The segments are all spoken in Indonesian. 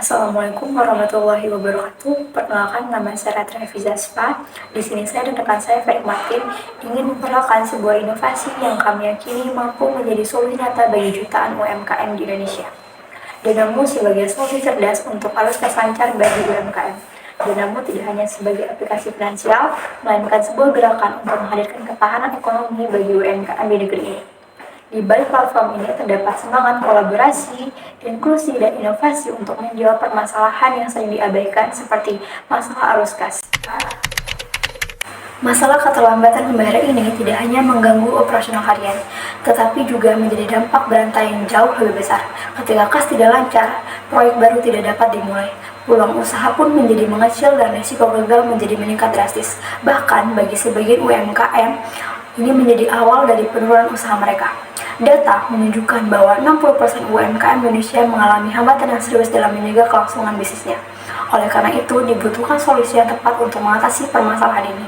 Assalamualaikum warahmatullahi wabarakatuh. Perkenalkan, nama saya Trevi Zaspa. Di sini saya dan rekan saya, Ferry Martin, ingin memperkenalkan sebuah inovasi yang kami yakini mampu menjadi solusi nyata bagi jutaan UMKM di Indonesia. Danamu sebagai solusi cerdas untuk arus kas lancar bagi UMKM. Danamu tidak hanya sebagai aplikasi finansial, melainkan sebuah gerakan untuk menghadirkan ketahanan ekonomi bagi UMKM di negeri ini. Di balik platform ini terdapat semangat kolaborasi, inklusi, dan inovasi untuk menjawab permasalahan yang sering diabaikan seperti masalah arus kas. Masalah keterlambatan pembayaran ini tidak hanya mengganggu operasional harian, tetapi juga menjadi dampak berantai yang jauh lebih besar. Ketika kas tidak lancar, proyek baru tidak dapat dimulai. Peluang usaha pun menjadi mengecil dan risiko gagal menjadi meningkat drastis. Bahkan bagi sebagian UMKM, ini menjadi awal dari penurunan usaha mereka. Data menunjukkan bahwa 60% UMKM Indonesia mengalami hambatan yang serius dalam menjaga kelangsungan bisnisnya. Oleh karena itu, dibutuhkan solusi yang tepat untuk mengatasi permasalahan ini.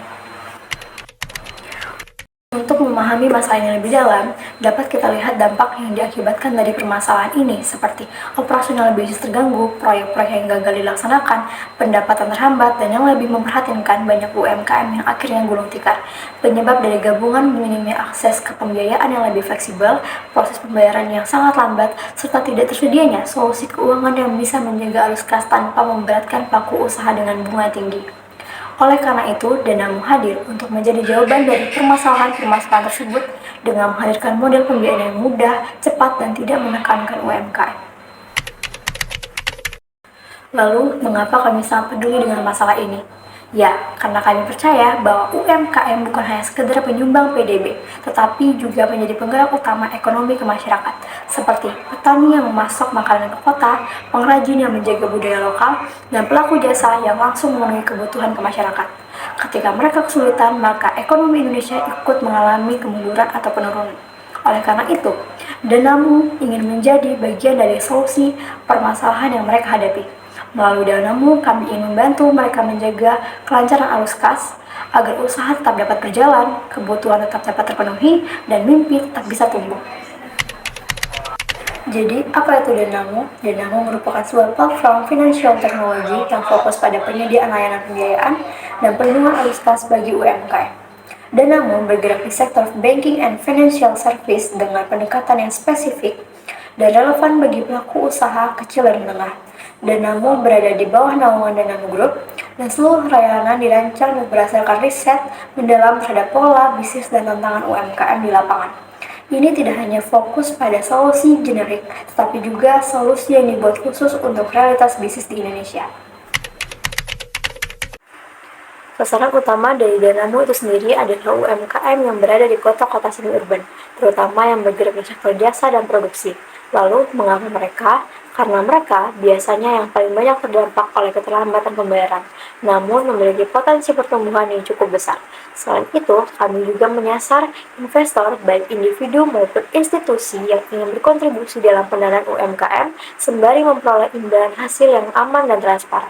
Untuk memahami masalah ini lebih dalam, dapat kita lihat dampak yang diakibatkan dari permasalahan ini seperti operasional bisnis terganggu, proyek-proyek yang gagal dilaksanakan, pendapatan terhambat, dan yang lebih memprihatinkan banyak UMKM yang akhirnya gulung tikar. Penyebab dari gabungan minimnya akses ke pembiayaan yang lebih fleksibel, proses pembayaran yang sangat lambat, serta tidak tersedianya solusi keuangan yang bisa menjaga arus kas tanpa memberatkan pelaku usaha dengan bunga tinggi. Oleh karena itu, Danamu hadir untuk menjadi jawaban dari permasalahan-permasalahan tersebut dengan menghadirkan model pembiayaan yang mudah, cepat, dan tidak menekankan UMKM. Lalu, mengapa kami sangat peduli dengan masalah ini? Ya, karena kami percaya bahwa UMKM bukan hanya sekedar penyumbang PDB, tetapi juga menjadi penggerak utama ekonomi ke masyarakat, seperti petani yang memasok makanan ke kota, pengrajin yang menjaga budaya lokal, dan pelaku jasa yang langsung memenuhi kebutuhan ke masyarakat. Ketika mereka kesulitan, maka ekonomi Indonesia ikut mengalami kemunduran atau penurunan. Oleh karena itu, Danamu ingin menjadi bagian dari solusi permasalahan yang mereka hadapi. Melalui Danamu, kami ingin membantu mereka menjaga kelancaran arus kas, agar usaha tetap dapat berjalan, kebutuhan tetap dapat terpenuhi, dan mimpi tetap bisa tumbuh. Jadi, apa itu Danamu? Danamu merupakan sebuah platform financial technology yang fokus pada penyediaan layanan pembiayaan dan perlindungan arus kas bagi UMKM. Danamu bergerak di sektor banking and financial service dengan pendekatan yang spesifik dan relevan bagi pelaku usaha kecil dan menengah. Danamu berada di bawah naungan Danamu Group, dan seluruh layanan dirancang berdasarkan riset mendalam terhadap pola bisnis dan tantangan UMKM di lapangan. Ini tidak hanya fokus pada solusi generik, tetapi juga solusi yang dibuat khusus untuk realitas bisnis di Indonesia. Sasaran utama dari Danamu itu sendiri adalah UMKM yang berada di kota-kota semi-urban, terutama yang bergerak di sektor jasa dan produksi. Lalu, mengapa mereka? Karena mereka biasanya yang paling banyak terdampak oleh keterlambatan pembayaran, namun memiliki potensi pertumbuhan yang cukup besar. Selain itu, kami juga menyasar investor baik individu maupun institusi yang ingin berkontribusi dalam pendanaan UMKM sembari memperoleh imbalan hasil yang aman dan transparan.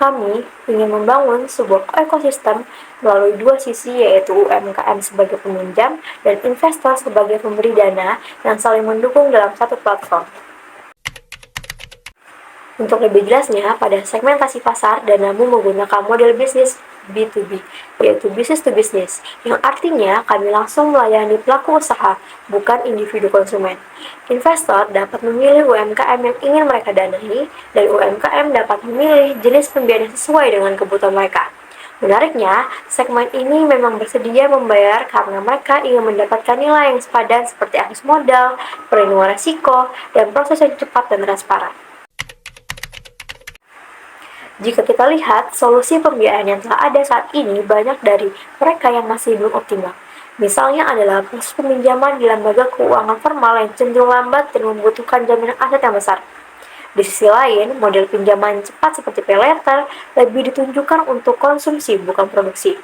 Kami ingin membangun sebuah ekosistem melalui dua sisi, yaitu UMKM sebagai peminjam dan investor sebagai pemberi dana yang saling mendukung dalam satu platform. Untuk lebih jelasnya, pada segmentasi pasar, Danamu menggunakan model bisnis B2B, yaitu business to business, yang artinya kami langsung melayani pelaku usaha, bukan individu konsumen. Investor dapat memilih UMKM yang ingin mereka danai, dan UMKM dapat memilih jenis pembiayaan sesuai dengan kebutuhan mereka. Menariknya, segmen ini memang bersedia membayar karena mereka ingin mendapatkan nilai yang sepadan seperti akses modal, perlindungan risiko, dan proses yang cepat dan transparan. Jika kita lihat, solusi pembiayaan yang telah ada saat ini banyak dari mereka yang masih belum optimal. Misalnya adalah proses peminjaman di lembaga keuangan formal yang cenderung lambat dan membutuhkan jaminan aset yang besar. Di sisi lain, model pinjaman cepat seperti paylater lebih ditunjukkan untuk konsumsi bukan produksi.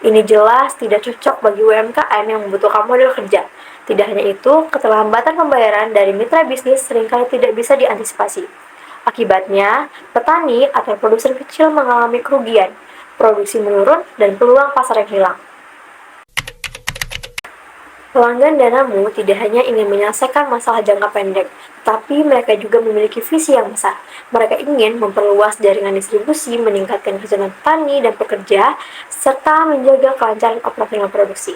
Ini jelas tidak cocok bagi UMKM yang membutuhkan model kerja. Tidak hanya itu, keterlambatan pembayaran dari mitra bisnis seringkali tidak bisa diantisipasi. Akibatnya, petani atau produsen kecil mengalami kerugian, produksi menurun, dan peluang pasar yang hilang. Pelanggan Danamu tidak hanya ingin menyelesaikan masalah jangka pendek, tapi mereka juga memiliki visi yang besar. Mereka ingin memperluas jaringan distribusi, meningkatkan kesejahteraan petani dan pekerja, serta menjaga kelancaran operasional produksi.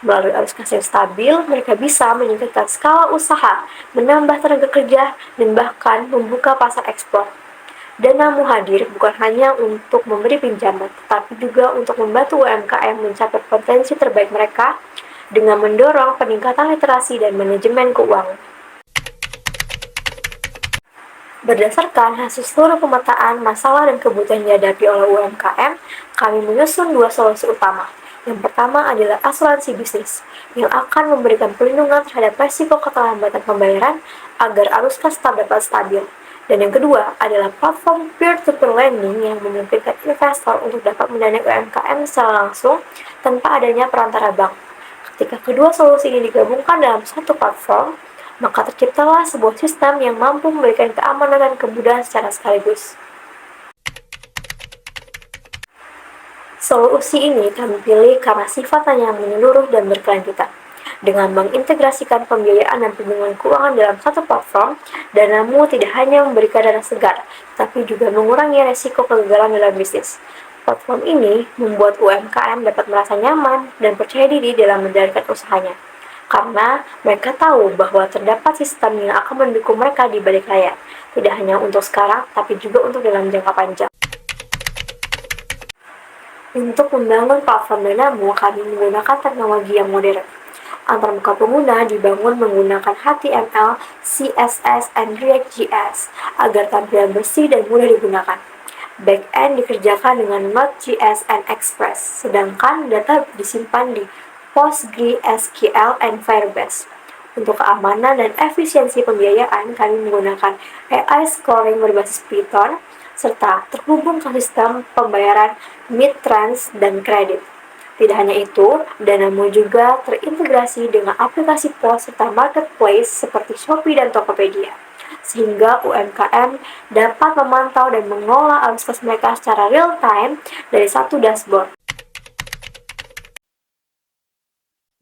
Melalui arus kas yang stabil, mereka bisa meningkatkan skala usaha, menambah tenaga kerja, dan bahkan membuka pasar ekspor. Danamu hadir bukan hanya untuk memberi pinjaman, tetapi juga untuk membantu UMKM mencapai potensi terbaik mereka dengan mendorong peningkatan literasi dan manajemen keuangan. Berdasarkan hasil seluruh pemetaan masalah dan kebutuhan yang dihadapi oleh UMKM, kami menyusun dua solusi utama. Yang pertama adalah asuransi bisnis, yang akan memberikan perlindungan terhadap resiko keterlambatan pembayaran agar arus kas tetap dapat stabil. Dan yang kedua adalah platform peer-to-peer lending yang memungkinkan investor untuk dapat mendanai UMKM secara langsung tanpa adanya perantara bank. Ketika kedua solusi ini digabungkan dalam satu platform, maka terciptalah sebuah sistem yang mampu memberikan keamanan dan kemudahan secara sekaligus. Solusi ini kami pilih karena sifatnya yang menyeluruh dan berkelanjutan. Dengan mengintegrasikan pembiayaan dan perlindungan keuangan dalam satu platform, Danamu tidak hanya memberikan dana segar, tapi juga mengurangi resiko kegagalan dalam bisnis. Platform ini membuat UMKM dapat merasa nyaman dan percaya diri dalam menjalankan usahanya, karena mereka tahu bahwa terdapat sistem yang akan mendukung mereka di balik layar, tidak hanya untuk sekarang, tapi juga untuk dalam jangka panjang. Untuk membangun platform Danamu, kami menggunakan teknologi yang modern. Antarmuka pengguna dibangun menggunakan HTML, CSS, dan React.js agar tampilan bersih dan mudah digunakan. Backend dikerjakan dengan Node.js and Express, sedangkan data disimpan di PostgreSQL and Firebase. Untuk keamanan dan efisiensi pembiayaan, kami menggunakan AI scoring berbasis Python, serta terhubung ke sistem pembayaran mid-trans dan kredit. Tidak hanya itu, Danamu juga terintegrasi dengan aplikasi POS serta marketplace seperti Shopee dan Tokopedia, sehingga UMKM dapat memantau dan mengelola arus kas mereka secara real-time dari satu dashboard.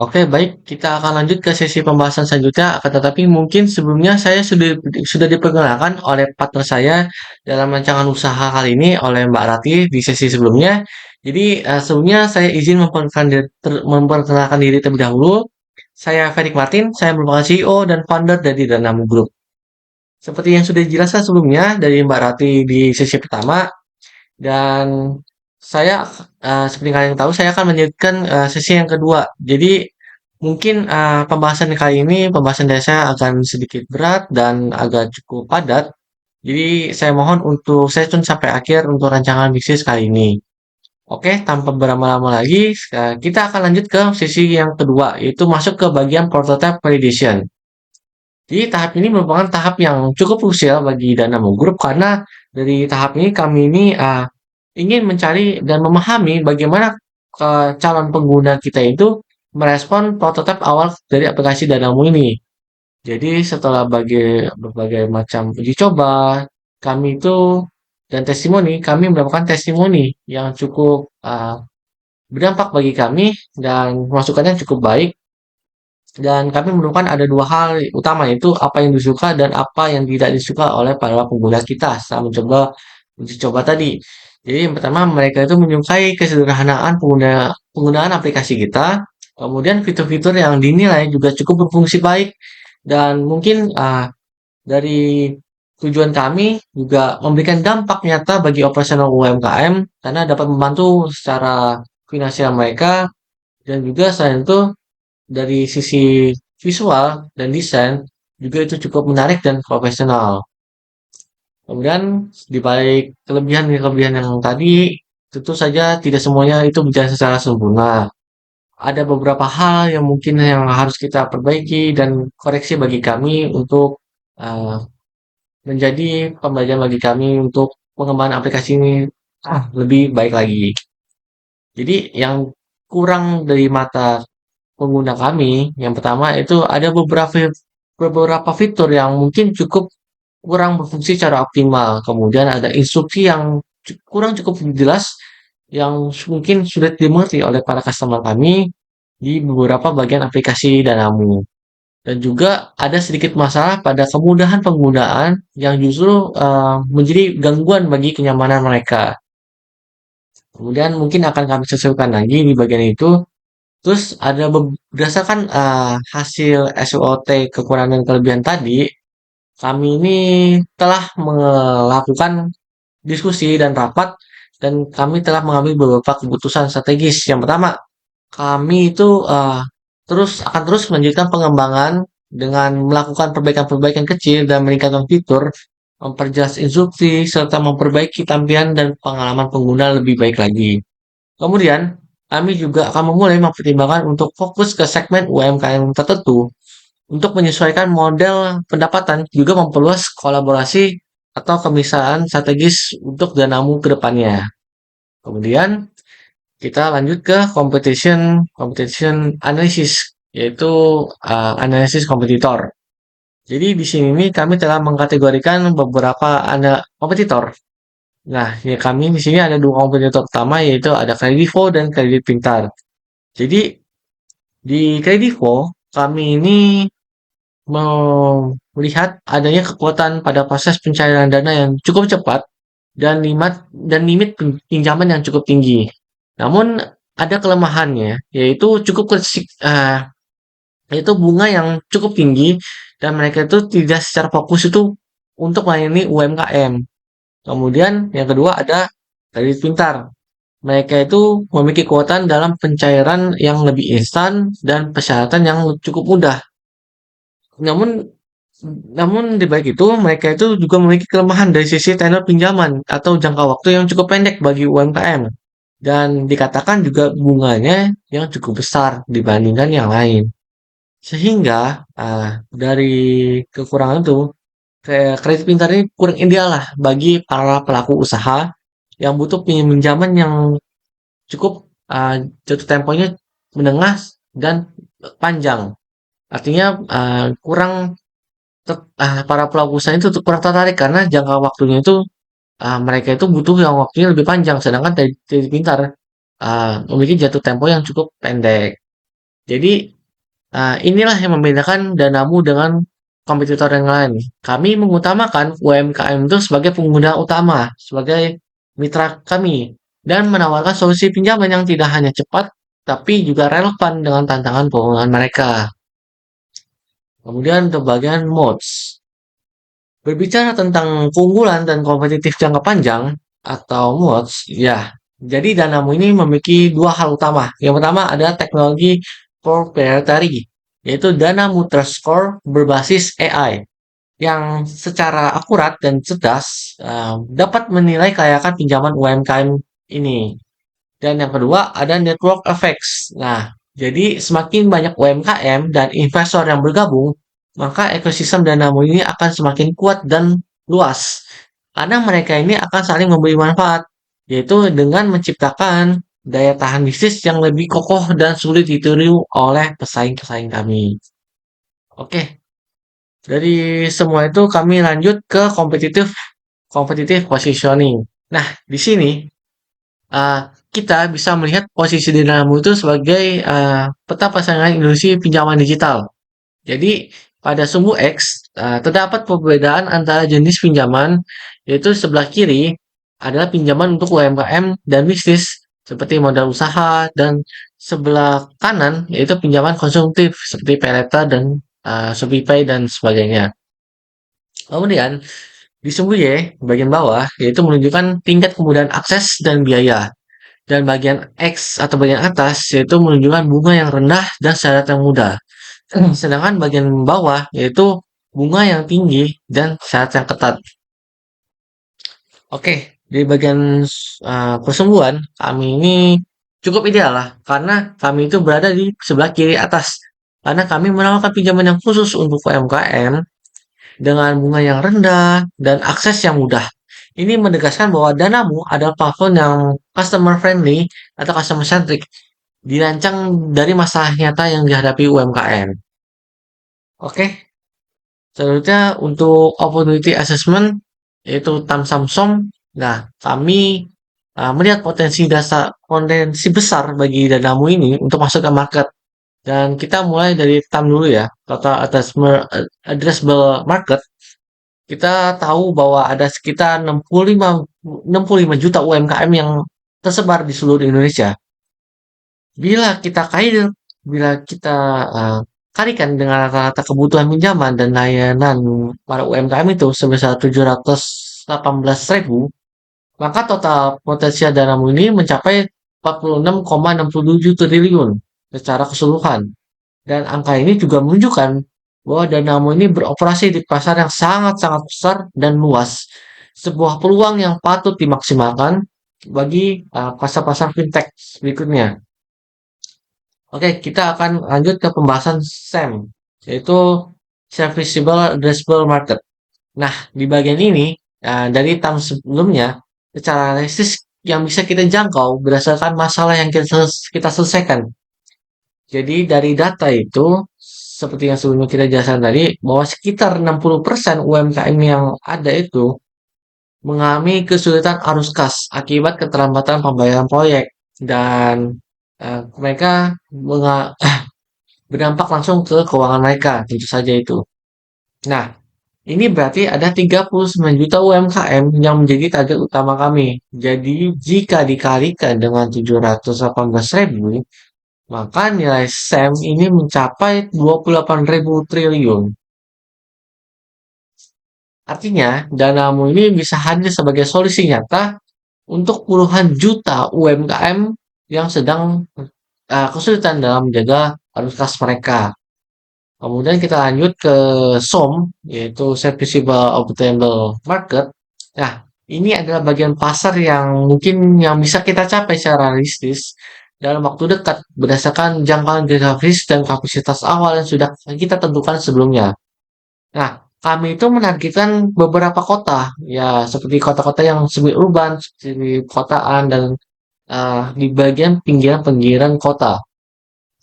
Oke, baik. Kita akan lanjut ke sesi pembahasan selanjutnya. Akan tetapi mungkin sebelumnya saya sudah diperkenalkan oleh partner saya dalam rancangan usaha kali ini oleh Mbak Rati di sesi sebelumnya. Jadi sebelumnya saya izin memperkenalkan diri terlebih dahulu. Saya Ferik Martin, saya merupakan CEO dan founder dari Danamu Group. Seperti yang sudah dijelaskan sebelumnya dari Mbak Rati di sesi pertama, dan saya seperti kalian tahu saya akan melanjutkan sesi yang kedua. Jadi mungkin pembahasan kali ini pembahasan dari saya akan sedikit berat dan agak cukup padat. Jadi saya mohon untuk stay tune sampai akhir untuk rancangan bisnis kali ini. Oke, tanpa berlama-lama lagi, kita akan lanjut ke sesi yang kedua, yaitu masuk ke bagian prototype validation. Jadi tahap ini merupakan tahap yang cukup krusial bagi Danamu Group karena dari tahap ini kami ini ingin mencari dan memahami bagaimana calon pengguna kita itu merespon prototipe awal dari aplikasi Danamu ini. Jadi setelah berbagai macam uji coba, kami itu dan testimoni, kami mendapatkan testimoni yang cukup berdampak bagi kami dan masukannya cukup baik. Dan kami menemukan ada dua hal utama, yaitu apa yang disuka dan apa yang tidak disuka oleh para pengguna kita saat mencoba uji coba tadi. Jadi yang pertama mereka itu menyukai kesederhanaan penggunaan aplikasi kita, kemudian fitur-fitur yang dinilai juga cukup berfungsi baik dan mungkin dari tujuan kami juga memberikan dampak nyata bagi operasional UMKM karena dapat membantu secara finansial mereka dan juga selain itu dari sisi visual dan desain juga itu cukup menarik dan profesional. Kemudian di balik kelebihan-kelebihan yang tadi, tentu saja tidak semuanya itu berjalan secara sempurna. Ada beberapa hal yang mungkin yang harus kita perbaiki dan koreksi bagi kami untuk menjadi pembelajaran bagi kami untuk pengembangan aplikasi ini lebih baik lagi. Jadi yang kurang dari mata pengguna kami, yang pertama itu ada beberapa fitur yang mungkin cukup kurang berfungsi secara optimal. Kemudian ada instruksi yang kurang cukup jelas yang mungkin sudah dimengerti oleh para customer kami. di beberapa bagian aplikasi Danamu. Dan juga ada sedikit masalah pada kemudahan penggunaan yang justru menjadi gangguan bagi kenyamanan mereka. Kemudian mungkin akan kami sesuaikan lagi di bagian itu. Terus ada berdasarkan hasil SWOT kekurangan dan kelebihan tadi, kami ini telah melakukan diskusi dan rapat dan kami telah mengambil beberapa keputusan strategis. Yang pertama, kami itu akan terus melanjutkan pengembangan dengan melakukan perbaikan-perbaikan kecil dan meningkatkan fitur, memperjelas instruksi, serta memperbaiki tampilan dan pengalaman pengguna lebih baik lagi. Kemudian, kami juga akan memulai mempertimbangkan untuk fokus ke segmen UMKM tertentu untuk menyesuaikan model pendapatan, juga memperluas kolaborasi atau kemisahan strategis untuk Danamu ke depannya. Kemudian, kita lanjut ke competition analysis, yaitu analisis kompetitor. Jadi di sini nih kami telah mengkategorikan beberapa kompetitor. Nah, ya kami di sini ada dua kompetitor utama, yaitu ada Kredivo dan Kredit Pintar. Jadi di Kredivo kami ini melihat adanya kekuatan pada proses pencairan dana yang cukup cepat dan limit pinjaman yang cukup tinggi. Namun ada kelemahannya, yaitu bunga yang cukup tinggi dan mereka itu tidak secara fokus itu untuk melayani UMKM. Kemudian yang kedua ada kredit pintar. Mereka itu memiliki kekuatan dalam pencairan yang lebih instan dan persyaratan yang cukup mudah. Namun namun di balik itu mereka itu juga memiliki kelemahan dari sisi tenor pinjaman atau jangka waktu yang cukup pendek bagi UMKM. Dan dikatakan juga bunganya yang cukup besar dibandingkan yang lain. Sehingga dari kekurangan itu, kayak kredit pintar ini kurang ideal lah bagi para pelaku usaha yang butuh pinjaman yang cukup jatuh temponya menengah dan panjang. Artinya para pelaku usaha itu kurang tertarik karena jangka waktunya itu mereka itu butuh yang waktunya lebih panjang, sedangkan kredit pintar memiliki jatuh tempo yang cukup pendek. Jadi inilah yang membedakan Danamu dengan kompetitor yang lain. Kami mengutamakan UMKM itu sebagai pengguna utama, sebagai mitra kami, dan menawarkan solusi pinjaman yang tidak hanya cepat, tapi juga relevan dengan tantangan keuangan mereka. Kemudian untuk bagian modes. Berbicara tentang keunggulan dan kompetitif jangka panjang atau modes, ya. Jadi Danamu ini memiliki dua hal utama. Yang pertama ada teknologi proprietary, yaitu Danamu Trust Score berbasis AI yang secara akurat dan cerdas dapat menilai kelayakan pinjaman UMKM ini. Dan yang kedua ada network effects. Nah, jadi semakin banyak UMKM dan investor yang bergabung, maka ekosistem Danamu ini akan semakin kuat dan luas. Karena mereka ini akan saling memberi manfaat, yaitu dengan menciptakan daya tahan bisnis yang lebih kokoh dan sulit ditiru oleh pesaing-pesaing kami. Oke, dari semua itu kami lanjut ke competitive positioning. Nah, di sini kita bisa melihat posisi Danamu itu sebagai peta persaingan industri pinjaman digital. Jadi pada sumbu X terdapat perbedaan antara jenis pinjaman, yaitu sebelah kiri adalah pinjaman untuk UMKM dan bisnis seperti modal usaha, dan sebelah kanan yaitu pinjaman konsumtif seperti paylater dan ShopeePay dan sebagainya. Kemudian di sumbu Y bagian bawah yaitu menunjukkan tingkat kemudahan akses dan biaya. Dan bagian X atau bagian atas yaitu menunjukkan bunga yang rendah dan syarat yang mudah. Sedangkan bagian bawah yaitu bunga yang tinggi dan syarat yang ketat. Oke, di bagian persungguhan kami ini cukup ideal lah karena kami itu berada di sebelah kiri atas. Karena kami menawarkan pinjaman yang khusus untuk UMKM dengan bunga yang rendah dan akses yang mudah. Ini menegaskan bahwa Danamu adalah platform yang customer friendly atau customer centric, dirancang dari masalah nyata yang dihadapi UMKM. Oke, selanjutnya untuk opportunity assessment yaitu Tamsamsom. Nah, kami melihat potensi besar bagi Danamu ini untuk masuk ke market. Dan kita mulai dari TAM dulu ya, total addressable market. Kita tahu bahwa ada sekitar 65 juta UMKM yang tersebar di seluruh Indonesia. Bila kita bila kita uh, kalikan dengan rata-rata kebutuhan pinjaman dan layanan para UMKM itu sebesar 718.000, maka total potensial danamu ini mencapai 46,67 triliun secara keseluruhan. Dan angka ini juga menunjukkan bahwa Danamo ini beroperasi di pasar yang sangat-sangat besar dan luas. Sebuah peluang yang patut dimaksimalkan bagi pasar-pasar fintech berikutnya. Oke, kita akan lanjut ke pembahasan SAM, yaitu Serviceable Addressable Market. Nah, di bagian ini, dari term sebelumnya, secara realistis yang bisa kita jangkau berdasarkan masalah yang kita selesaikan. Jadi dari data itu, seperti yang sebelumnya kita jelaskan tadi, bahwa sekitar 60% UMKM yang ada itu mengalami kesulitan arus kas akibat keterlambatan pembayaran proyek dan mereka berdampak langsung ke keuangan mereka, tentu saja itu. Nah, ini berarti ada 39 juta UMKM yang menjadi target utama kami. Jadi, jika dikalikan dengan 718.000, maka nilai SAM ini mencapai 28.000 triliun. Artinya, danamu ini bisa hadir sebagai solusi nyata untuk puluhan juta UMKM yang sedang kesulitan dalam menjaga arus kas mereka. Kemudian kita lanjut ke SOM, yaitu Serviceable Obtainable Market. Nah, ini adalah bagian pasar yang mungkin yang bisa kita capai secara realistis dalam waktu dekat berdasarkan jangkauan geografis dan kapasitas awal yang sudah kita tentukan sebelumnya. Nah, kami itu menargetkan beberapa kota, ya seperti kota-kota yang semi urban, seperti kotaan dan di bagian pinggiran-pinggiran kota.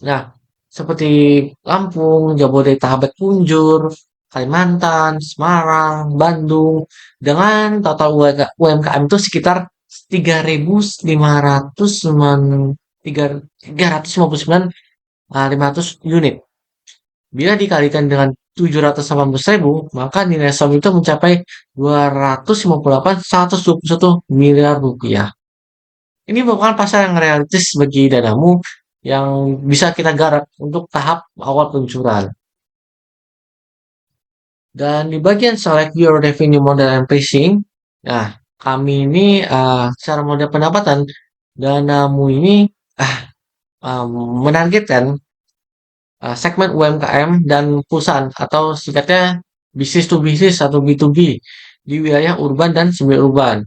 Nah, seperti Lampung, Jabodetabek, Punjur, Kalimantan, Semarang, Bandung, dengan total UMKM itu sekitar 3.500 unit. Bila dikalikan dengan 718.000, maka nilai SOM itu mencapai 258,121 miliar rupiah. Ini merupakan pasar yang realistis bagi danamu yang bisa kita garap untuk tahap awal peluncuran. Dan di bagian select your revenue model and pricing, nah kami ini secara model pendapatan danamu ini menargetkan segmen UMKM dan perusahaan atau singkatnya business to business atau B2B di wilayah urban dan semi-urban,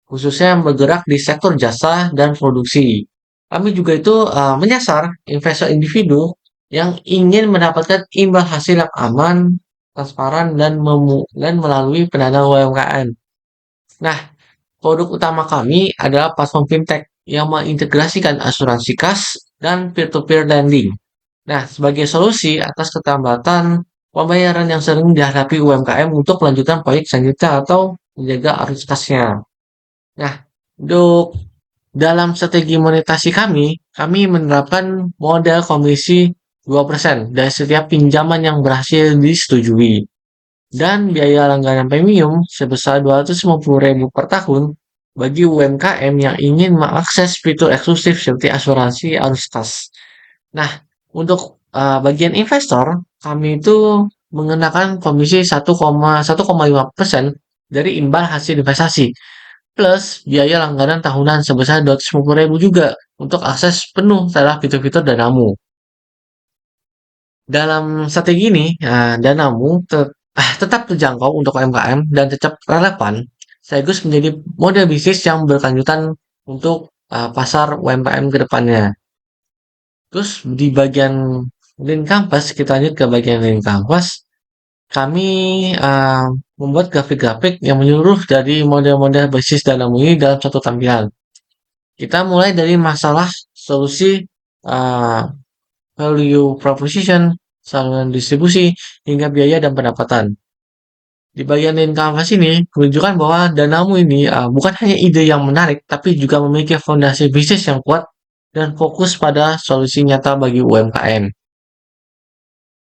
khususnya yang bergerak di sektor jasa dan produksi. Kami juga itu menyasar investor individu yang ingin mendapatkan imbal hasil yang aman, transparan, dan melalui pendanaan UMKM. Nah, produk utama kami adalah platform fintech yang mengintegrasikan asuransi kas dan peer-to-peer lending. Nah, sebagai solusi atas keterlambatan pembayaran yang sering dihadapi UMKM untuk melanjutkan proyek selanjutnya atau menjaga arus kasnya. Nah, untuk dalam strategi monetasi kami menerapkan model komisi 2% dari setiap pinjaman yang berhasil disetujui. Dan biaya langganan premium sebesar 250.000 per tahun bagi UMKM yang ingin mengakses fitur eksklusif seperti asuransi arus kas. Nah, untuk bagian investor, kami itu mengenakan komisi 1,5% dari imbal hasil investasi, plus biaya langganan tahunan sebesar 250.000 juga untuk akses penuh terhadap fitur-fitur Danamu. Dalam strategi ini, Danamu tetap terjangkau untuk UMKM dan tetap relevan, sekaligus menjadi model bisnis yang berkelanjutan untuk pasar UMKM ke depannya. Terus di bagian link canvas, kita lanjut ke bagian link canvas. Kami membuat grafik-grafik yang menyeluruh dari model-model basis Danamu ini dalam satu tampilan. Kita mulai dari masalah solusi value proposition, saluran distribusi, hingga biaya dan pendapatan. Di bagian link canvas ini menunjukkan bahwa Danamu ini bukan hanya ide yang menarik, tapi juga memiliki fondasi bisnis yang kuat dan fokus pada solusi nyata bagi UMKM.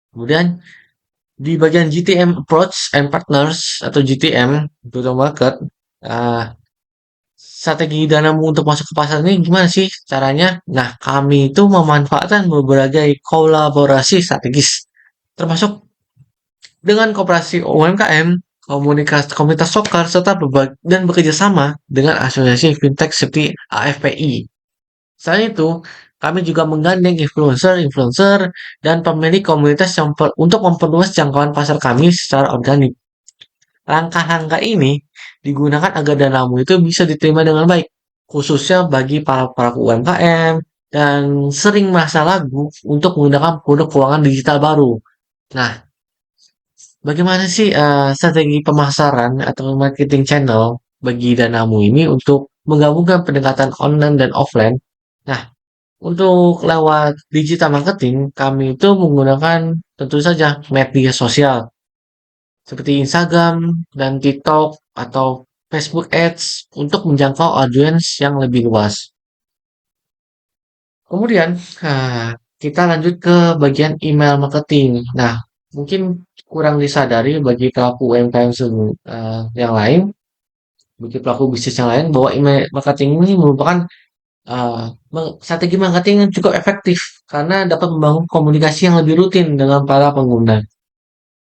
Kemudian di bagian GTM Approach and Partners atau GTM, Go to Market, uh, strategi danamu untuk masuk ke pasar ini gimana sih caranya? Nah, kami itu memanfaatkan berbagai kolaborasi strategis, termasuk dengan koperasi UMKM, komunitas sokar, serta dan bekerja sama dengan asosiasi fintech seperti AFPI. Selain itu, kami juga menggandeng influencer dan pemilik komunitas untuk memperluas jangkauan pasar kami secara organik. Langkah-langkah ini digunakan agar danamu itu bisa diterima dengan baik, khususnya bagi para pelaku UMKM dan sering merasa ragu untuk menggunakan produk keuangan digital baru. Nah, bagaimana sih strategi pemasaran atau marketing channel bagi danamu ini untuk menggabungkan pendekatan online dan offline? Nah, untuk lewat digital marketing, kami itu menggunakan tentu saja media sosial seperti Instagram dan TikTok atau Facebook Ads untuk menjangkau audiens yang lebih luas. Kemudian, kita lanjut ke bagian email marketing. Nah, mungkin kurang disadari bagi pelaku UMKM yang lain, bagi pelaku bisnis yang lain, bahwa email marketing ini merupakan strategi marketing yang cukup efektif karena dapat membangun komunikasi yang lebih rutin dengan para pengguna.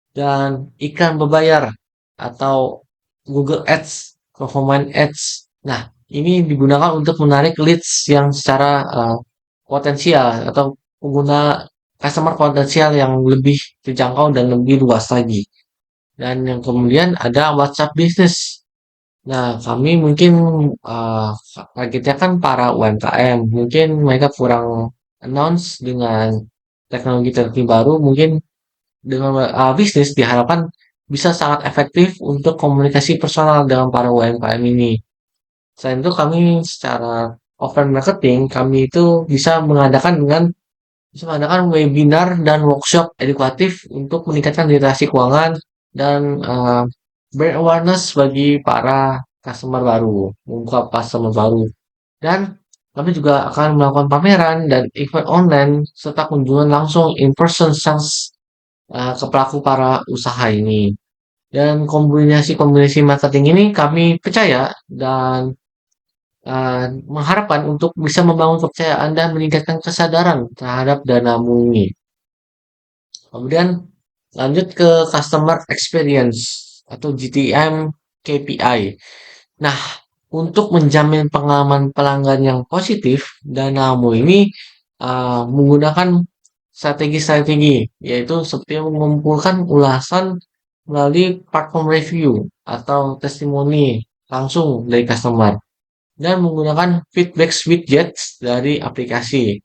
Dan iklan berbayar atau Google Ads, Performance Ads. Nah, ini digunakan untuk menarik leads yang secara potensial atau pengguna customer potensial yang lebih terjangkau dan lebih luas lagi. Dan yang kemudian ada WhatsApp Business. Nah, kami mungkin targetnya kan para UMKM. Mungkin mereka kurang announce dengan teknologi terbaru. Mungkin dengan bisnis diharapkan bisa sangat efektif untuk komunikasi personal dengan para UMKM ini. Selain itu kami secara offline marketing, kami itu bisa mengadakan webinar dan workshop edukatif untuk meningkatkan literasi keuangan dan brand awareness bagi para customer baru, membuka customer baru. Dan kami juga akan melakukan pameran dan event online serta kunjungan langsung in person sales ke pelaku para usaha ini. Dan kombinasi-kombinasi marketing ini kami percaya dan mengharapkan untuk bisa membangun kepercayaan dan meningkatkan kesadaran terhadap danamu ini. Kemudian lanjut ke customer experience atau GTM KPI. Nah, untuk menjamin pengalaman pelanggan yang positif, Danamu ini menggunakan strategi-strategi, yaitu seperti mengumpulkan ulasan melalui platform review atau testimoni langsung dari customer dan menggunakan feedback widgets dari aplikasi.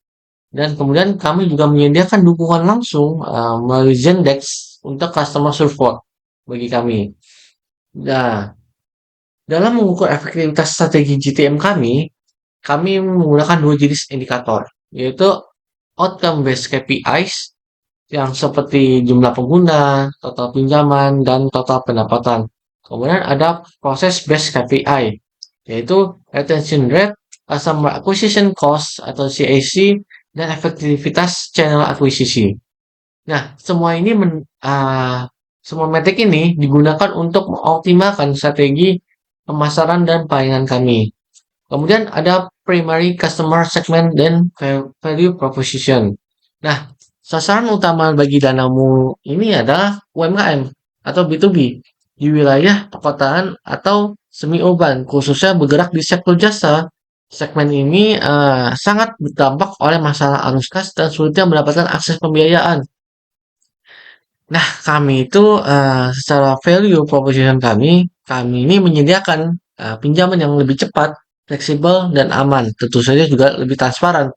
Dan kemudian kami juga menyediakan dukungan langsung melalui Zendesk untuk customer support bagi kami. Nah, dalam mengukur efektivitas strategi GTM kami menggunakan dua jenis indikator, yaitu outcome based KPIs yang seperti jumlah pengguna, total pinjaman, dan total pendapatan. Kemudian ada proses based KPI, yaitu retention rate, customer acquisition cost atau CAC, dan efektivitas channel akuisisi. Nah, semua metrik ini digunakan untuk mengoptimalkan strategi pemasaran dan pelayanan kami. Kemudian ada primary customer segment dan value proposition. Nah, sasaran utama bagi danamu ini adalah UMKM atau B2B di wilayah perkotaan atau semi urban, khususnya bergerak di sektor jasa. Segmen ini sangat berdampak oleh masalah arus kas dan sulitnya mendapatkan akses pembiayaan. Nah, kami itu secara value proposition kami ini menyediakan pinjaman yang lebih cepat, fleksibel, dan aman. Tentu saja juga lebih transparan.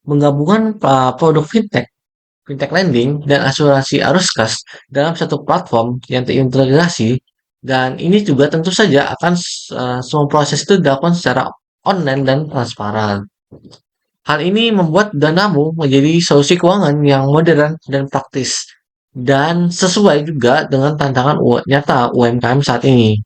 Menggabungkan produk fintech lending, dan asuransi arus kas dalam satu platform yang terintegrasi. Dan ini juga tentu saja akan semua proses itu dilakukan secara online dan transparan. Hal ini membuat Danamu menjadi solusi keuangan yang modern dan praktis dan sesuai juga dengan tantangan nyata UMKM saat ini.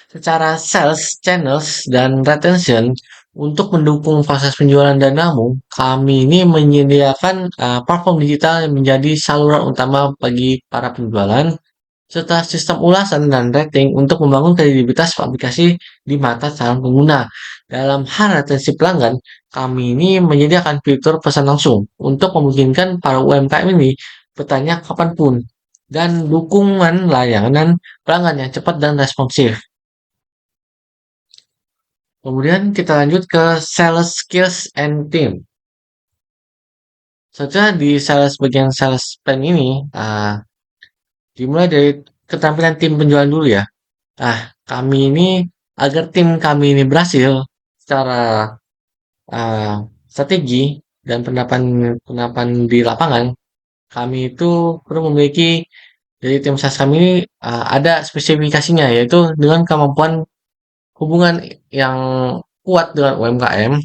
Secara sales channels dan retention, Untuk mendukung proses penjualan Danamu, kami ini menyediakan platform digital yang menjadi saluran utama bagi para penjualan, serta sistem ulasan dan rating untuk membangun kredibilitas aplikasi di mata calon pengguna. Dalam hal retensi pelanggan, kami ini menyediakan fitur pesan langsung untuk memungkinkan para UMKM ini bertanya kapanpun dan dukungan layanan pelanggan yang cepat dan responsif. Kemudian kita lanjut ke sales skills and team. Setelah di bagian sales plan ini, dimulai dari keterampilan tim penjualan dulu ya. Kami ini agar tim kami ini berhasil secara strategi dan penapan di lapangan, kami itu perlu memiliki dari tim sales kami ini ada spesifikasinya, yaitu dengan kemampuan hubungan yang kuat dengan UMKM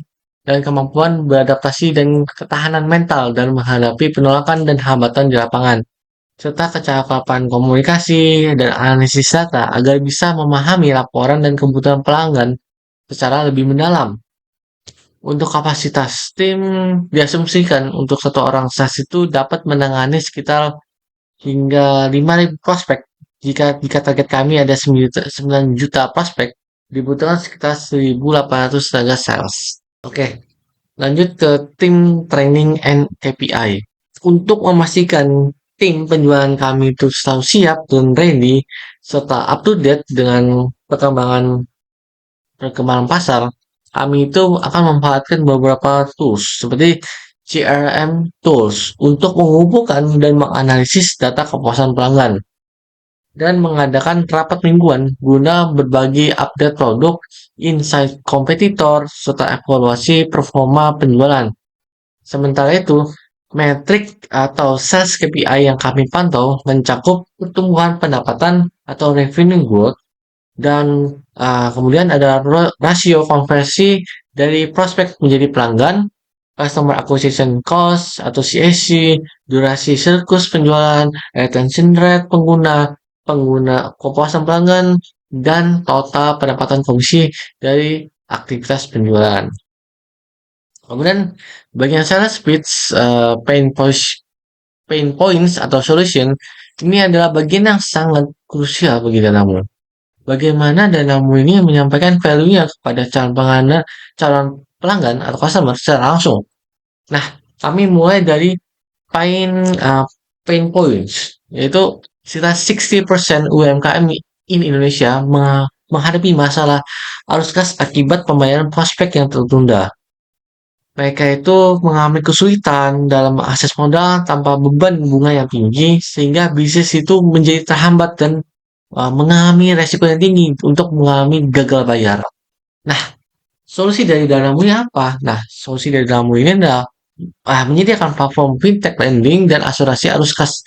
dan kemampuan beradaptasi dan ketahanan mental dalam menghadapi penolakan dan hambatan di lapangan, serta kecakapan komunikasi dan analisis data agar bisa memahami laporan dan kebutuhan pelanggan secara lebih mendalam. Untuk kapasitas tim, diasumsikan untuk satu orang sales itu dapat menangani sekitar hingga 5.000 prospek. Jika target kami ada 9 juta prospek, dibutuhkan sekitar 1.800 tenaga sales. Oke, lanjut ke tim training and KPI. Untuk memastikan tim penjualan kami itu selalu siap dan ready serta up to date dengan perkembangan pasar, kami itu akan memanfaatkan beberapa tools seperti CRM tools untuk mengumpulkan dan menganalisis data kepuasan pelanggan dan mengadakan rapat mingguan guna berbagi update produk, insight kompetitor, serta evaluasi performa penjualan. Sementara itu, metrik atau sales KPI yang kami pantau mencakup pertumbuhan pendapatan atau revenue growth dan kemudian ada rasio konversi dari prospek menjadi pelanggan, customer acquisition cost atau CAC, durasi siklus penjualan, retention rate pengguna kepuasan pelanggan, dan total pendapatan komisi dari aktivitas penjualan. Kemudian bagian sales pitch, pain points atau solution, ini adalah bagian yang sangat krusial bagi Danamu. Bagaimana Danamu ini menyampaikan value-nya kepada calon pelanggan atau customer secara langsung. Nah, kami mulai dari pain points, yaitu sekitar 60% UMKM in Indonesia menghadapi masalah arus kas akibat pembayaran prospek yang tertunda. Mereka itu mengalami kesulitan dalam akses modal tanpa beban bunga yang tinggi, sehingga bisnis itu menjadi terhambat dan mengalami resiko yang tinggi untuk mengalami gagal bayar. Nah, solusi dari Danamu ini apa? Nah, solusi dari Danamu ini adalah menyediakan platform fintech lending dan asuransi arus kas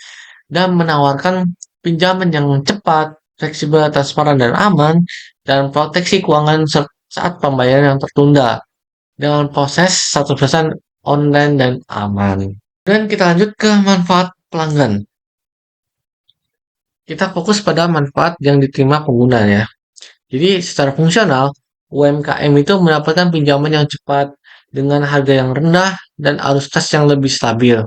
dan menawarkan pinjaman yang cepat, fleksibel, transparan, dan aman, dan proteksi keuangan saat pembayaran yang tertunda dengan proses 100% online dan aman. Dan kita lanjut ke manfaat pelanggan. Kita fokus pada manfaat yang diterima pengguna ya. Jadi secara fungsional, UMKM itu mendapatkan pinjaman yang cepat dengan harga yang rendah dan arus kas yang lebih stabil.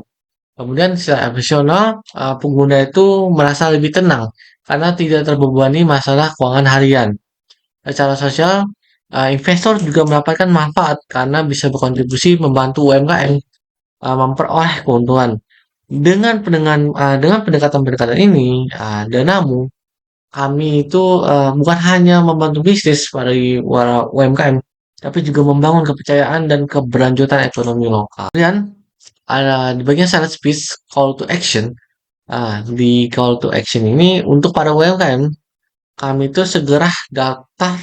Kemudian secara emosional, pengguna itu merasa lebih tenang karena tidak terbebani masalah keuangan harian. Secara sosial, investor juga mendapatkan manfaat karena bisa berkontribusi membantu UMKM memperoleh keuntungan. Dengan pendekatan ini, Danamu, kami itu bukan hanya membantu bisnis para UMKM, tapi juga membangun kepercayaan dan keberlanjutan ekonomi lokal. Kemudian di bagian sales pitch call to action, di call to action ini untuk para UMKM, kami itu segera daftar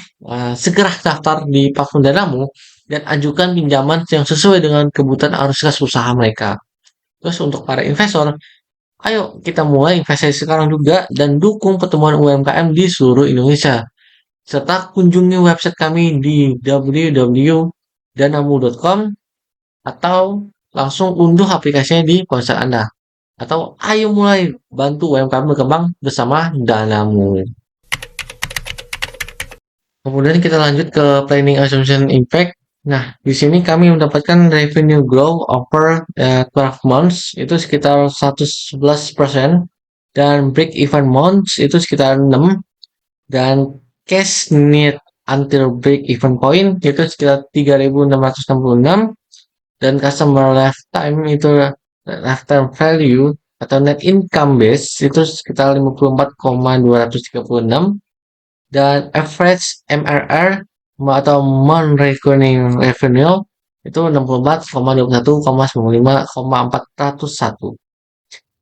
di platform Danamu dan ajukan pinjaman yang sesuai dengan kebutuhan arus kas usaha mereka. Terus untuk para investor, ayo kita mulai investasi sekarang juga dan dukung pertumbuhan UMKM di seluruh Indonesia. Serta kunjungi website kami di www.danamu.com atau langsung unduh aplikasinya di ponsel Anda. Atau ayo mulai bantu UMKM berkembang bersama Danamu. Kemudian kita lanjut ke planning assumption impact. Nah, di sini kami mendapatkan revenue growth over 12 months itu sekitar 111% dan break even months itu sekitar 6 dan cash need until break even point itu sekitar 3.666 dan customer lifetime itu lifetime value atau net income base itu sekitar 54,236 dan average MRR atau non-recurring revenue itu 64,21,95,401.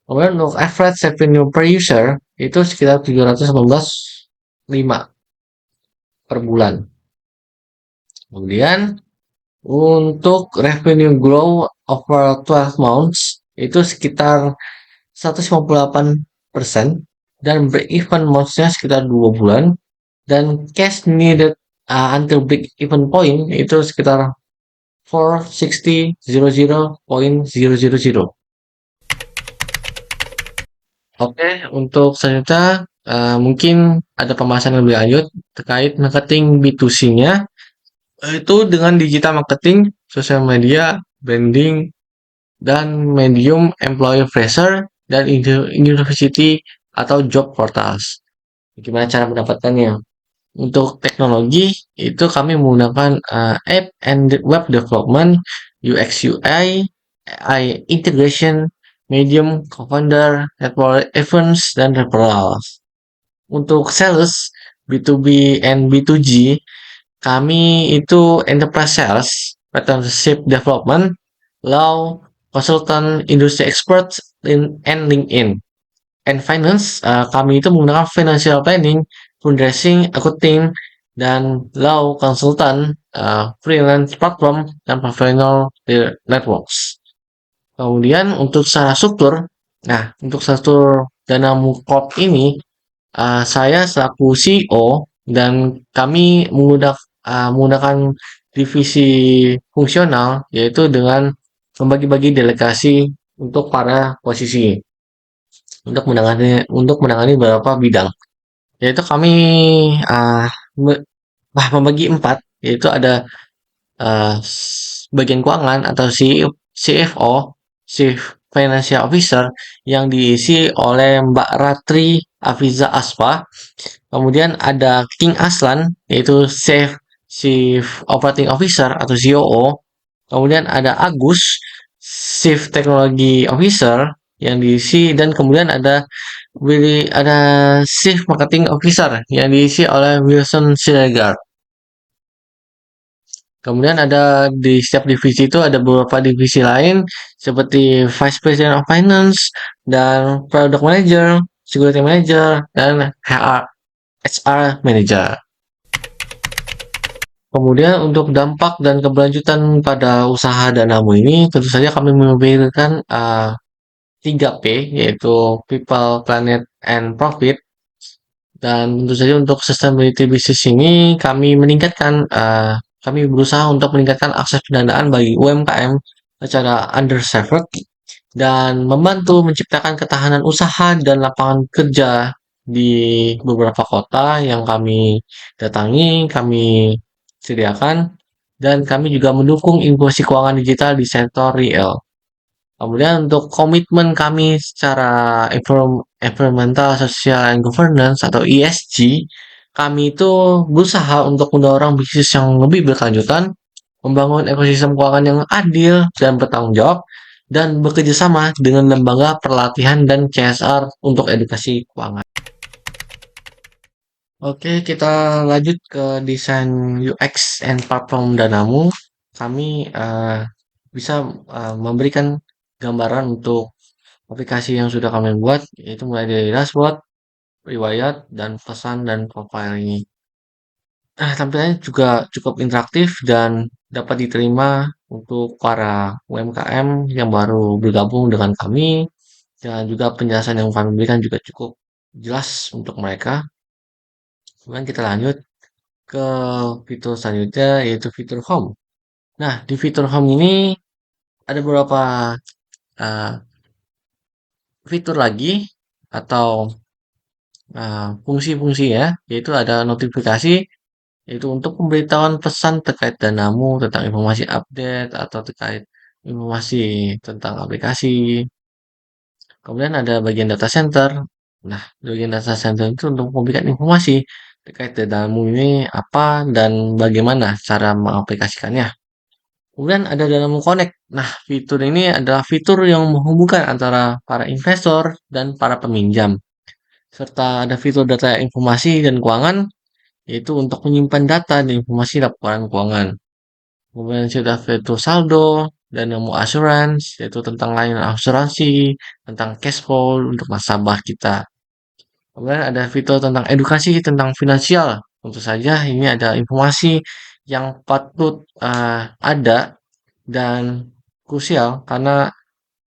Kemudian untuk average revenue per user itu sekitar 718,5 per bulan. Kemudian untuk revenue grow over 12 months itu sekitar 158% dan break even months-nya sekitar 2 bulan dan cash needed until break even point itu sekitar 460.00.000. Oke, untuk selanjutnya mungkin ada pembahasan lebih lanjut terkait marketing B2C-nya, itu dengan digital marketing, sosial media, branding, dan medium employer pressure, dan university atau job portals. Gimana cara mendapatkannya? Untuk teknologi, itu kami menggunakan app and web development, UX UI, AI integration, medium, co-founder, network events, dan referrals. Untuk sales, B2B and B2G, kami itu enterprise sales, partnership development, law, consultant, industry experts, and LinkedIn. And finance, kami itu menggunakan financial planning, fundraising, accounting, dan law consultant, freelance platform, dan professional networks. Kemudian untuk secara struktur, nah untuk struktur Dana Mukop ini, saya selaku CEO dan kami menggunakan divisi fungsional yaitu dengan membagi-bagi delegasi untuk para posisi untuk menangani beberapa bidang. Yaitu kami uh, membagi empat, yaitu ada bagian keuangan atau CFO, Chief Financial Officer, yang diisi oleh Mbak Ratri Afiza Aspa. Kemudian ada King Aslan, yaitu Chief Operating Officer atau COO. Kemudian ada Agus, Chief Technology Officer yang diisi, dan kemudian ada Chief Marketing Officer yang diisi oleh Wilson Siregar. Kemudian ada di setiap divisi itu ada beberapa divisi lain seperti Vice President of Finance dan Product Manager, Security Manager, dan HR Manager. Kemudian untuk dampak dan keberlanjutan pada usaha Danamu ini, tentu saja kami memikirkan 3P, yaitu People, Planet, and Profit. Dan tentu saja untuk sustainability bisnis ini kami berusaha untuk meningkatkan akses pendanaan bagi UMKM secara underserved dan membantu menciptakan ketahanan usaha dan lapangan kerja di beberapa kota yang kami datangi, kami sediakan, dan kami juga mendukung inklusi keuangan digital di sektor real. Kemudian untuk komitmen kami secara environmental, social, and governance atau ESG, kami itu berusaha untuk mendorong bisnis yang lebih berkelanjutan, membangun ekosistem keuangan yang adil dan bertanggung jawab, dan bekerja sama dengan lembaga pelatihan dan CSR untuk edukasi keuangan. Oke, kita lanjut ke desain UX and platform Danamu. Kami bisa memberikan gambaran untuk aplikasi yang sudah kami buat, yaitu mulai dari dashboard, riwayat, dan pesan dan profile ini. Tampilannya juga cukup interaktif dan dapat diterima untuk para UMKM yang baru bergabung dengan kami, dan juga penjelasan yang kami berikan juga cukup jelas untuk mereka. Kemudian kita lanjut ke fitur selanjutnya, yaitu fitur home. Nah, di fitur home ini ada beberapa uh, fitur lagi atau fungsi-fungsi ya, yaitu ada notifikasi, yaitu untuk pemberitahuan pesan terkait danamu, tentang informasi update, atau terkait informasi tentang aplikasi. Kemudian ada bagian data center. Nah, bagian data center itu untuk memberikan informasi terkait danamu ini apa dan bagaimana cara mengaplikasikannya. Kemudian ada Danamu Connect. Nah, fitur ini adalah fitur yang menghubungkan antara para investor dan para peminjam. Serta ada fitur data informasi dan keuangan, yaitu untuk menyimpan data dan informasi laporan keuangan. Kemudian sudah fitur saldo, Danamu Assurance, yaitu tentang layanan asuransi, tentang cash flow untuk nasabah kita. Kemudian ada fitur tentang edukasi, tentang finansial. Tentu saja ini ada informasi yang patut ada dan krusial karena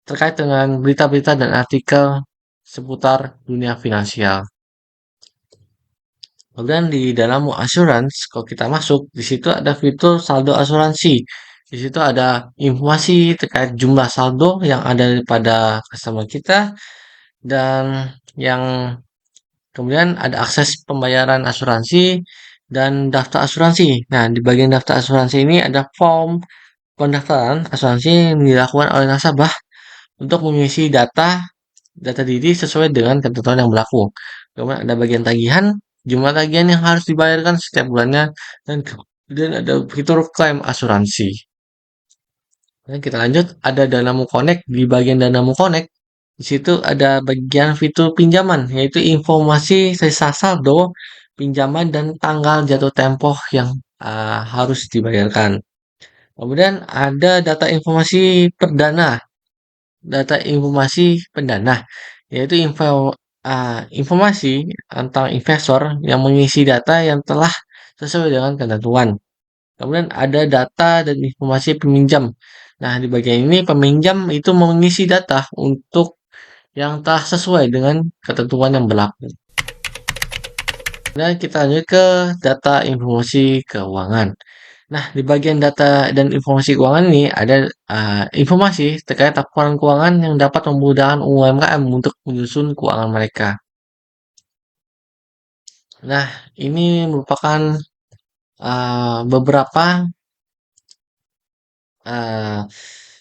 terkait dengan berita-berita dan artikel seputar dunia finansial. Kemudian di dalam assurance, kalau kita masuk, di situ ada fitur saldo asuransi. Di situ ada informasi terkait jumlah saldo yang ada pada customer kita dan yang kemudian ada akses pembayaran asuransi dan daftar asuransi. Nah, di bagian daftar asuransi ini ada form pendaftaran asuransi yang dilakukan oleh nasabah untuk mengisi data diri sesuai dengan ketentuan yang berlaku. Kemudian ada bagian tagihan, jumlah tagihan yang harus dibayarkan setiap bulannya, dan kemudian ada fitur klaim asuransi. Dan kita lanjut, ada Danamu Connect. Di bagian Danamu Connect, di situ ada bagian fitur pinjaman, yaitu informasi sisa saldo, pinjaman, dan tanggal jatuh tempo yang harus dibayarkan. Kemudian ada data informasi perdana, data informasi pendana, yaitu informasi tentang investor yang mengisi data yang telah sesuai dengan ketentuan. Kemudian ada data dan informasi peminjam. Nah, di bagian ini peminjam itu mengisi data untuk yang telah sesuai dengan ketentuan yang berlaku. Dan kita lanjut ke data informasi keuangan. Nah, di bagian data dan informasi keuangan ini ada informasi terkait laporan keuangan yang dapat memudahkan UMKM untuk menyusun keuangan mereka. Nah, ini merupakan beberapa uh,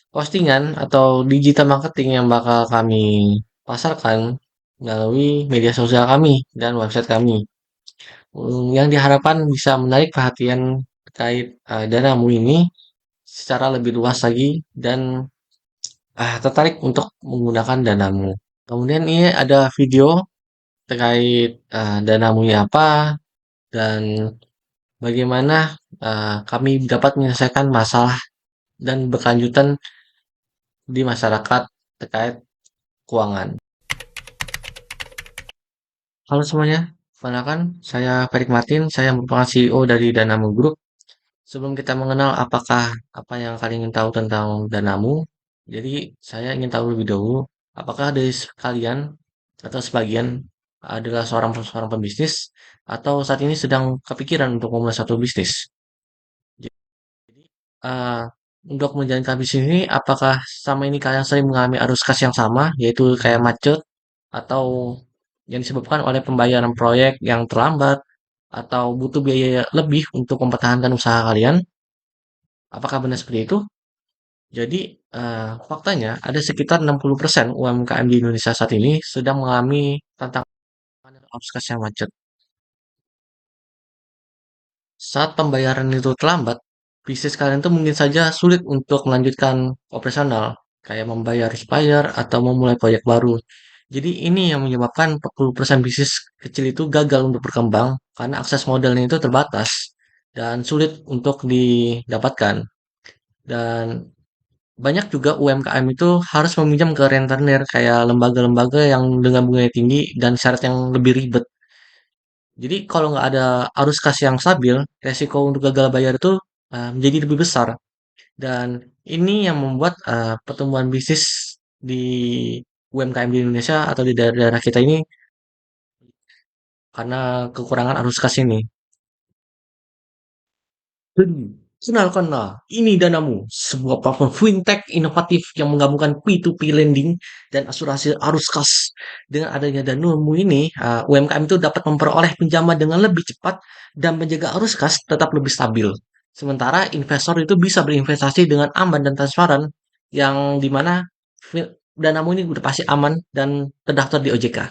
postingan atau digital marketing yang bakal kami pasarkan melalui media sosial kami dan website kami. Yang diharapkan bisa menarik perhatian terkait Danamu ini secara lebih luas lagi dan tertarik untuk menggunakan Danamu. Kemudian ini ada video terkait Danamu ini apa dan bagaimana kami dapat menyelesaikan masalah dan berkelanjutan di masyarakat terkait keuangan. Halo semuanya, perkenalkan saya Ferik Martin, saya merupakan CEO dari Danamu Group. Sebelum kita mengenal apakah apa yang kalian ingin tahu tentang Danamu, jadi saya ingin tahu lebih dahulu apakah dari kalian atau sebagian adalah seorang seorang pembisnis atau saat ini sedang kepikiran untuk memulai satu bisnis. Jadi eh, untuk menjalankan bisnis ini, apakah sama ini kalian sering mengalami arus kas yang sama, yaitu kayak macet atau yang disebabkan oleh pembayaran proyek yang terlambat atau butuh biaya lebih untuk mempertahankan usaha kalian? Apakah benar seperti itu? Jadi, faktanya ada sekitar 60% UMKM di Indonesia saat ini sedang mengalami tantangan arus kas yang macet. Saat pembayaran itu terlambat, bisnis kalian tuh mungkin saja sulit untuk melanjutkan operasional, kayak membayar supplier atau memulai proyek baru. Jadi ini yang menyebabkan 40% bisnis kecil itu gagal untuk berkembang karena akses modalnya itu terbatas dan sulit untuk didapatkan. Dan banyak juga UMKM itu harus meminjam ke rentenir kayak lembaga-lembaga yang dengan bunga tinggi dan syarat yang lebih ribet. Jadi kalau nggak ada arus kas yang stabil, resiko untuk gagal bayar itu menjadi lebih besar. Dan ini yang membuat pertumbuhan bisnis di UMKM di Indonesia atau di daerah-daerah kita ini karena kekurangan arus kas ini. Kenal-kenal, ini Danamu, sebuah platform fintech inovatif yang menggabungkan P2P lending dan asuransi arus kas. Dengan adanya Danamu ini, UMKM itu dapat memperoleh pinjaman dengan lebih cepat dan menjaga arus kas tetap lebih stabil. Sementara investor itu bisa berinvestasi dengan aman dan transparan, yang dimana Danamu ini udah pasti aman dan terdaftar di OJK.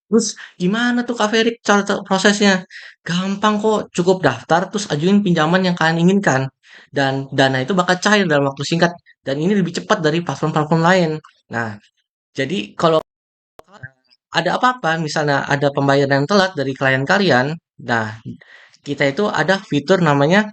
Terus gimana tuh Kak Ferik cara prosesnya? Gampang kok, cukup daftar terus ajuin pinjaman yang kalian inginkan. Dan dana itu bakal cair dalam waktu singkat. Dan ini lebih cepat dari platform-platform lain. Nah, jadi kalau ada apa-apa, misalnya ada pembayaran yang telat dari klien kalian, nah kita itu ada fitur namanya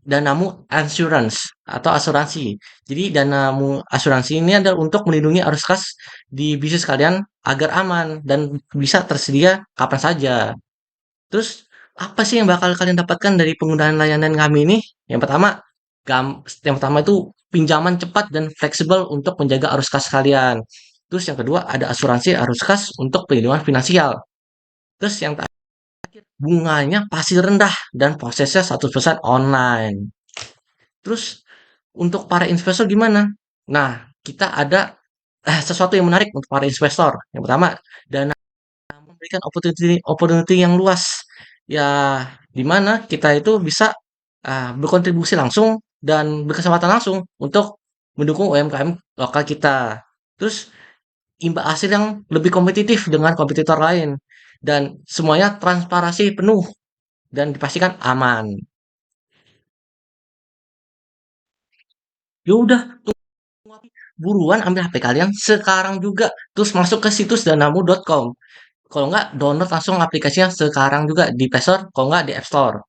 Danamu Insurance atau asuransi. Jadi Danamu Asuransi ini adalah untuk melindungi arus kas di bisnis kalian agar aman dan bisa tersedia kapan saja. Terus apa sih yang bakal kalian dapatkan dari penggunaan layanan kami ini? Yang pertama, yang pertama itu pinjaman cepat dan fleksibel untuk menjaga arus kas kalian. Terus yang kedua ada asuransi arus kas untuk perlindungan finansial. Terus yang terakhir bunganya pasti rendah dan prosesnya 100% online. Terus untuk para investor gimana? Nah, kita ada sesuatu yang menarik untuk para investor. Yang pertama, dana memberikan opportunity opportunity yang luas. Ya, di mana kita itu bisa berkontribusi langsung dan berkesempatan langsung untuk mendukung UMKM lokal kita. Terus imbal hasil yang lebih kompetitif dengan kompetitor lain dan semuanya transparansi penuh dan dipastikan aman. Ya udah, buruan ambil HP kalian sekarang juga, terus masuk ke situs danamu.com. Kalau nggak, download langsung aplikasinya sekarang juga di Play Store, kalau nggak di App Store.